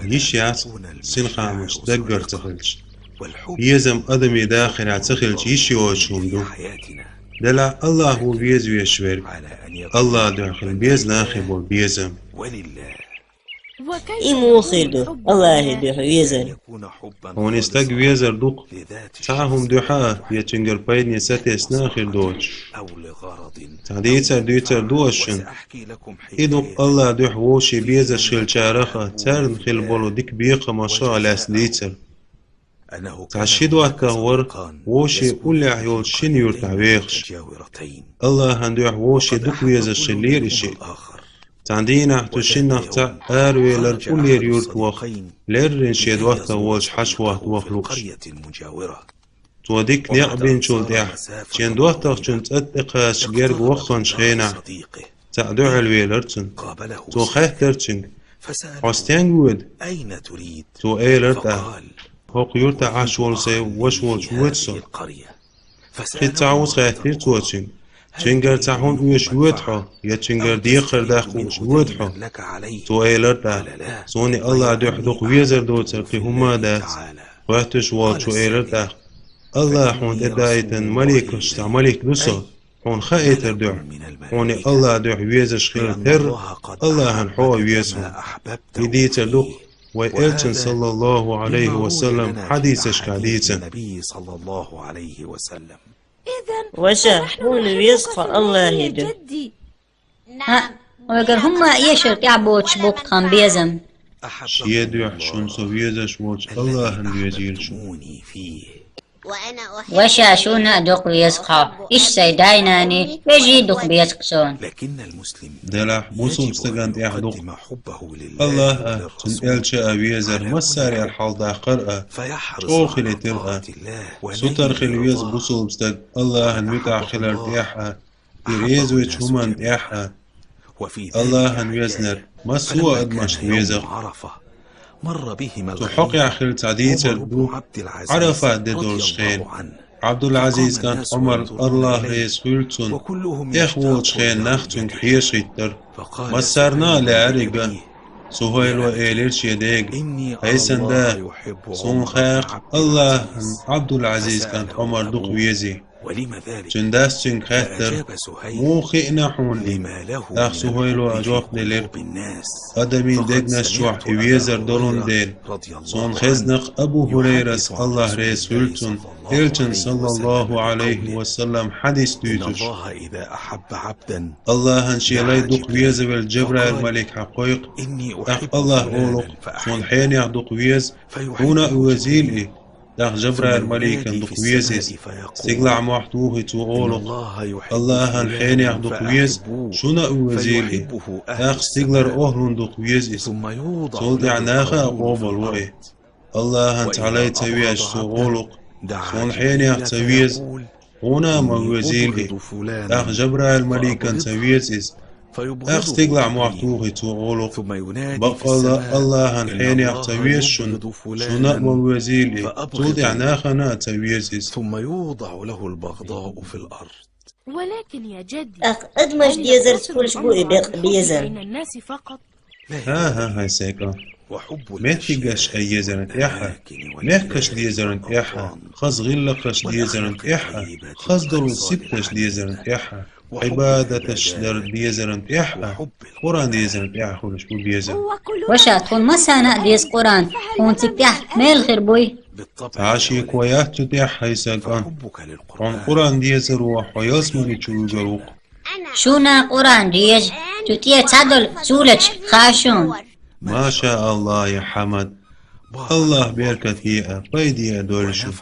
يشيات سنخامش دقر تخلش يزم أدمي داخل تخلش يشيوشهم دو دلع الله هو بيز ويشور الله داخل بيز ناخب والبيزم إمو خيدو الله يدو ويزن هون يستق ويزر دوق تعهم دوحا يتشنجر باين يساتيس ناخر دوش تعديتر دويتر دوشن إدوق الله دوح ووشي بيزر شيل شارخة تارن خيل بولو ديك بيقى ما شاء الله سليتر تعشيد واتاور ووشي أولي عيول شنيور تعويخش الله هندوح ووشي دوك ويزر شلير إشي تعدينا تشينا تاع أروي للكل يورت وخ لرن شيد وقت ووش حشوة وخلوقش توديك نقبين شول ديح شين دوقت شنت أتقاش جرج وخن شخينا تعدو علوي لرتن تو خيه ترتشنج عستين جود تو ايلرتا هو قيورتا عاشول سي وشول شوتسو خيت تعوز خيه ترتوتشنج تشنجر تاعون ويش ويدحو يا تشنجر ديقر داخوش ويدحو تو ايلرتا سوني الله دوح دوق ويزر دوتر في هما دات وقتش والشو ايلرتا الله حون دايتن ملك اشتع ملك دوسو حون خايتر دوح حوني الله دوح ويزر شخير تر الله هنحو ويزهم يديتر دوق وإلتن صلى الله عليه وسلم حديثش كحديثا وشا هون ويسخى الله يدو ها ويقول هما يشرط يعبوش بوقتهم بيزم شيدوح شون سويزش ووش الله هنويزيرشو وشا شونا دوق ويسخى إيش سيدايناني يجي دوق بيسكسون دلح بوسو مستقانت يحدوق الله تنقلش أبيزر مساري الحال دا قرأة شوخي ترأة ستر خلويز بوسو مستق الله هنويتع خلال تيحة يريز ويتشومان تيحة الله هنويزنر مسوى أدمش ويزر تحق يا خل تعديت الدو عرفة ددول شخين عبد العزيز كان عمر الله رئيس فلتون إخوة شخين نختن حيش يتر مسرنا لعرقا سهيل وإيليرش يديق هيسن دا سون خاق الله عبد العزيز كان عمر دق ويزي جنداس جن خاتر مو خئنا حون اخ سهيلو اجوف دلير ادمين دقنا شوح ويزر دولون ديل صون خزنق ابو هريرس الله ريس فلتون إلتن صلى الله عليه وسلم حديث دوتش الله هنشي لي دق ويز والجبرائيل الملك حقيق اخ الله اولق صون حين يعدق ويز هنا وزيل داخ جبرائيل الملك دق ويزيز استقلع محتوه تقولق الله الحين يحدق ويز شنا وزيلي داخ استقلر أهل دق ويزيز صولد عناخا قوب الوئي الله انت علي توياش تقولق صون حين يحتويز هنا موزيلي داخ جبرائيل الملك تويزيز استقلع معطوه تقولق بقى الله الحين يحتويز شنا موزيلي تودع ناخنا تويزيز ثم يوضع له البغضاء في الأرض. ولكن يا جدي أدمج ديزر كل شبوء بيزر بين الناس فقط. ها سيكا مهتقش أي يزرن إحا مهكش ديزرن إحا خز غلقش ديزرن إحا خز دلو سبتش ديزرن إحا عبادتش در ديزرن إحا قرآن ديزرن إحا خلش بو ديزرن وشا تكون مسانا ديز قرآن هون تكتح ميل خير بوي عاشي كويات تتيح هيساقان قرآن ديزر وحياس مني تشوجروق شونا قرآن ديز تتيه تعدل سولج خاشون ما شاء الله يا حمد الله بيركت هي بيدي دولشو